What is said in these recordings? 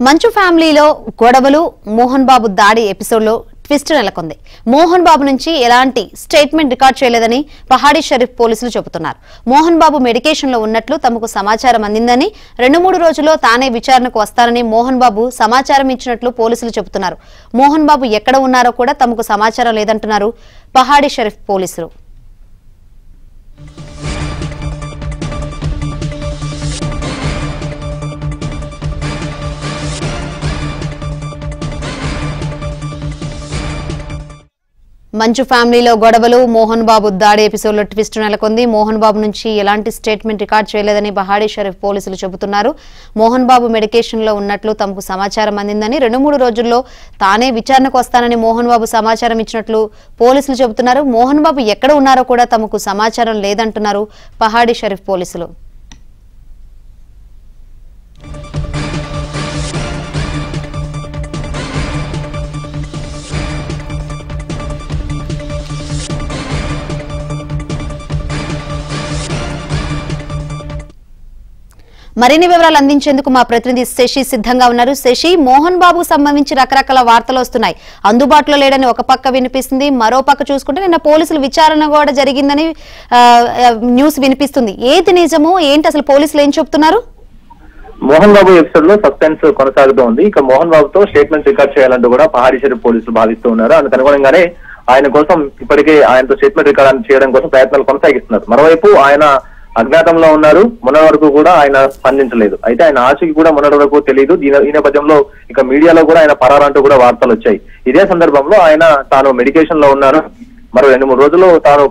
మంచు ఫ్యామిలీలో గొడవలు మోహన్ బాబు దాడి ఎపిసోడ్లో ట్విస్ట్ నెలకొంది. మోహన్ బాబు నుంచి ఎలాంటి స్టేట్మెంట్ రికార్డ్ చేయలేదని పహాడీ షరీఫ్ పోలీసులు చెబుతున్నారు. మోహన్ బాబు మెడికేషన్ లో ఉన్నట్లు తమకు సమాచారం అందిందని, 2-3 రోజుల్లో తానే విచారణకు వస్తానని మోహన్ బాబు సమాచారం ఇచ్చినట్లు పోలీసులు చెబుతున్నారు. మోహన్ బాబు ఎక్కడ ఉన్నారో కూడా తమకు సమాచారం లేదంటున్నారు పహాడీ షరీఫ్ పోలీసులు. మంచు ఫ్యామిలీలో గొడవలు మోహన్ బాబు దాడి ఎపిసోడ్లో ట్విస్ట్ నెలకొంది. మోహన్ బాబు నుంచి ఎలాంటి స్టేట్మెంట్ రికార్డ్ చేయలేదని పహాడీ షరీఫ్ పోలీసులు చెబుతున్నారు. మోహన్ బాబు మెడికేషన్ లో ఉన్నట్లు తమకు సమాచారం అందిందని, 2-3 రోజుల్లో తానే విచారణకు వస్తానని మోహన్ బాబు సమాచారం ఇచ్చినట్లు పోలీసులు చెబుతున్నారు. మోహన్ బాబు ఎక్కడ ఉన్నారో కూడా తమకు సమాచారం లేదంటున్నారు పహాడీ షరీఫ్ పోలీసులు. మరిన్ని వివరాలు అందించేందుకు మా ప్రతినిధి శశి సిద్ధంగా ఉన్నారు. శశి, మోహన్ బాబు సంబంధించి రకరకాల వార్తలు వస్తున్నాయి. అందుబాటులో లేడని ఒక పక్క వినిపిస్తుంది, మరో పక్క చూసుకుంటే నిన్న పోలీసులు విచారణ కూడా జరిగిందని న్యూస్ వినిపిస్తుంది. ఏది నిజము, ఏంటి అసలు పోలీసులు ఏం చెప్తున్నారు? మోహన్ బాబు ఎపిసోడ్ లో సస్పెన్స్ కొనసాగుతూ ఉంది. ఇక మోహన్ బాబుతో స్టేట్మెంట్ రికార్డ్ చేయాలంటూ కూడా పహాడీ షరీఫ్ పోలీసులు భావిస్తూ ఉన్నారు. అందుకు అనుగుణంగానే ఆయన కోసం ఇప్పటికే ఆయనతో స్టేట్మెంట్ రికార్డ్ చేయడం కోసం ప్రయత్నాలు కొనసాగిస్తున్నారు. మరోవైపు ఆయన అజ్ఞాతంలో ఉన్నారు. మొన్నటి వరకు కూడా ఆయన స్పందించలేదు. అయితే ఆయన ఆచూకీ కూడా మొన్నటి వరకు తెలియదు. ఈ నేపథ్యంలో ఇక మీడియాలో కూడా ఆయన పరారంటూ కూడా వార్తలు వచ్చాయి. ఇదే సందర్భంలో ఆయన తాను మెడికేషన్ లో ఉన్నారు, మరో 2-3 రోజుల్లో తాను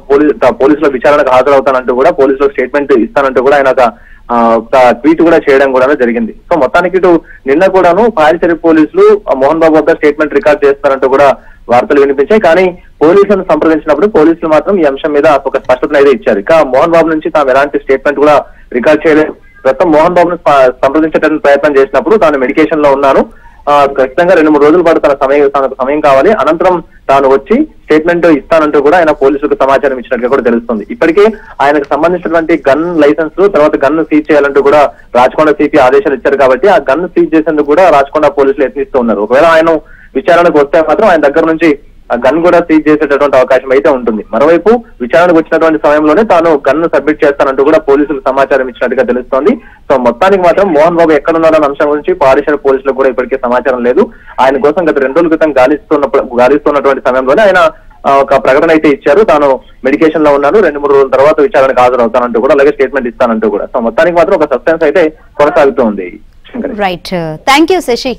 పోలీసుల విచారణకు హాజరవుతానంటూ కూడా పోలీసులకు స్టేట్మెంట్ ఇస్తానంటూ కూడా ఆయన ఒక ట్వీట్ కూడా చేయడం కూడా జరిగింది. సో మొత్తానికి ఇటు నిన్న కూడాను పహాడీ షరీఫ్ పోలీసులు మోహన్ బాబు వద్ద స్టేట్మెంట్ రికార్డ్ చేస్తారంటూ కూడా వార్తలు వినిపించాయి. కానీ పోలీసులను సంప్రదించినప్పుడు పోలీసులు మాత్రం ఈ అంశం మీద ఒక స్పష్టత అయితే ఇచ్చారు. ఇక మోహన్ బాబు నుంచి తాము ఎలాంటి స్టేట్మెంట్ కూడా రికార్డ్ చేయలేదు. ప్రస్తుతం మోహన్ బాబును సంప్రదించేటటువంటి ప్రయత్నం చేసినప్పుడు తాను మెడికేషన్ లో ఉన్నాను, ఖచ్చితంగా 2-3 రోజుల పాటు తనకు సమయం కావాలి, అనంతరం తాను వచ్చి స్టేట్మెంట్ ఇస్తానంటూ కూడా ఆయన పోలీసులకు సమాచారం ఇచ్చినట్టుగా కూడా తెలుస్తుంది. ఇప్పటికే ఆయనకు సంబంధించినటువంటి గన్ లైసెన్స్ తర్వాత గన్ సీజ్ చేయాలంటూ కూడా రాచకొండ సిపి ఆదేశాలు ఇచ్చారు. కాబట్టి ఆ గన్ సీజ్ చేసేందుకు కూడా రాచకొండ పోలీసులు యత్నిస్తూ ఉన్నారు. ఒకవేళ ఆయన విచారణకు వస్తే మాత్రం ఆయన దగ్గర నుంచి ఆ గన్ కూడా సీజ్ చేసేటటువంటి అవకాశం అయితే ఉంటుంది. మరోవైపు విచారణకు వచ్చినటువంటి సమయంలోనే తాను గన్ సబ్మిట్ చేస్తానంటూ కూడా పోలీసులకు సమాచారం ఇచ్చినట్టుగా తెలుస్తోంది. సో మొత్తానికి మాత్రం మోహన్ బాబు ఎక్కడున్నారన్న అంశం గురించి పహాడీ షరీఫ్ పోలీసులకు కూడా ఇప్పటికే సమాచారం లేదు. ఆయన కోసం గత 2 రోజుల క్రితం గాలిస్తున్నటువంటి సమయంలోనే ఆయన ఒక ప్రకటన అయితే ఇచ్చారు. తాను మెడికేషన్ లో ఉన్నాను, 2-3 రోజుల తర్వాత విచారణకు హాజరవుతానంటూ కూడా, అలాగే స్టేట్మెంట్ ఇస్తానంటూ కూడా. సో మొత్తానికి మాత్రం ఒక సస్పెన్స్ అయితే కొనసాగుతూ ఉంది. Right, thank you Shashi.